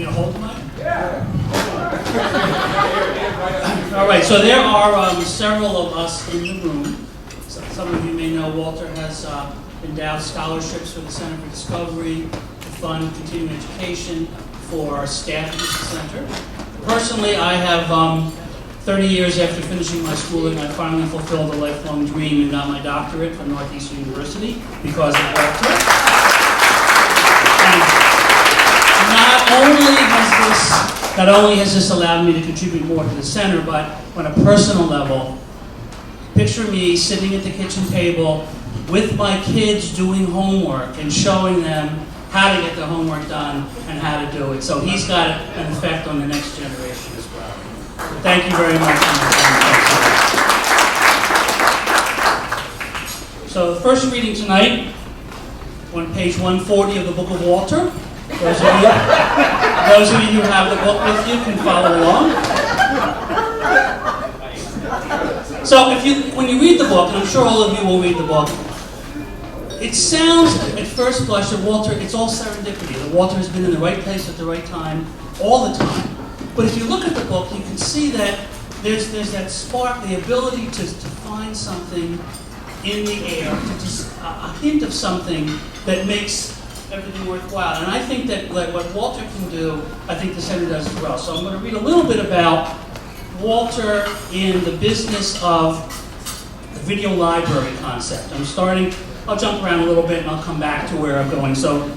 You gonna hold the mic? Yeah. All right, so there are several of us in the room. Some of you may know Walter has endowed scholarships for the Center for Discovery to fund continuing education for staff at the center. Personally, I have 30 years after finishing my schooling, I finally fulfilled a lifelong dream and got my doctorate from Northeastern University because of Walter. Not only has this allowed me to contribute more to the center, but on a personal level, picture me sitting at the kitchen table with my kids doing homework and showing them how to get their homework done and how to do it. So he's got an effect on the next generation as well. Thank you very much. So the first reading tonight, on page 140 of the Book of Walter. Those of you who have the book with you can follow along. So when you read the book, and I'm sure all of you will read the book, it sounds at first blush that Walter, it's all serendipity, that Walter has been in the right place at the right time, all the time. But if you look at the book, you can see that there's that spark, the ability to find something in the air, a hint of something that makes everything worthwhile. And I think that what Walter can do, I think the center does as well. So I'm going to read a little bit about Walter in the business of the video library concept. I'll jump around a little bit and I'll come back to where I'm going. So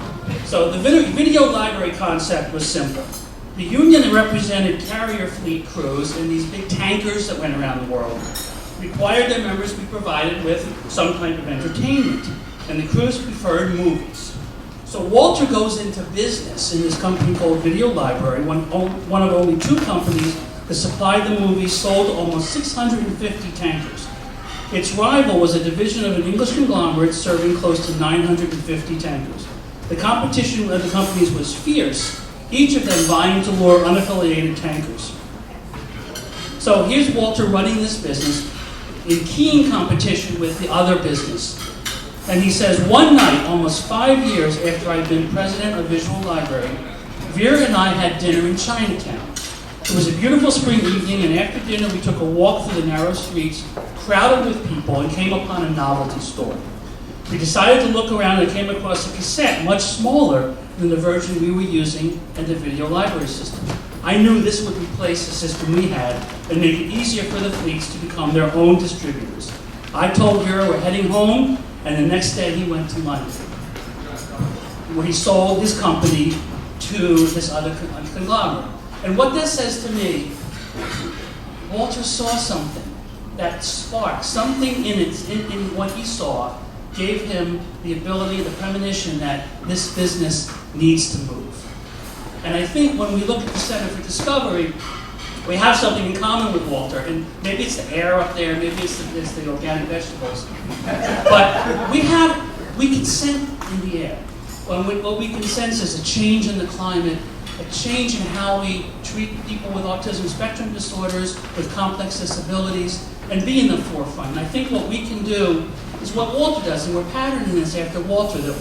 the video library concept was simple. The union that represented carrier fleet crews in these big tankers that went around the world required their members be provided with some type of entertainment, and the crews preferred movies. So Walter goes into business in this company called Video Library, one of only two companies that supplied the movies, sold almost 650 tankers. Its rival was a division of an English conglomerate serving close to 950 tankers. The competition of the companies was fierce, each of them vying to lure unaffiliated tankers. So here's Walter running this business in keen competition with the other business. And he says, one night, almost 5 years after I'd been president of Visual Library, Vera and I had dinner in Chinatown. It was a beautiful spring evening, and after dinner we took a walk through the narrow streets, crowded with people, and came upon a novelty store. We decided to look around and came across a cassette much smaller than the version we were using in the video library system. I knew this would replace the system we had and make it easier for the fleets to become their own distributors. I told Vera we're heading home, and the next day he went to London, where he sold his company to this other conglomerate. And what this says to me, Walter saw something, that spark, something in what he saw gave him the ability, the premonition that this business needs to move. And I think when we look at the Center for Discovery, we have something in common with Walter, and maybe it's the air up there, maybe it's the organic vegetables. But we can sense in the air. What we can sense is a change in the climate, a change in how we treat people with autism spectrum disorders, with complex disabilities, and be in the forefront. And I think what we can do is what Walter does, and we're patterning this after Walter, that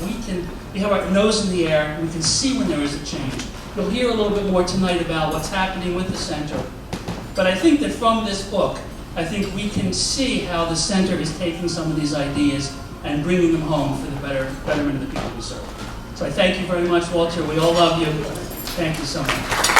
we have our nose in the air, and we can see when there is a change. You'll hear a little bit more tonight about what's happening with the center. But I think that from this book, I think we can see how the center is taking some of these ideas and bringing them home for the betterment of the people we serve. So I thank you very much, Walter. We all love you. Thank you so much.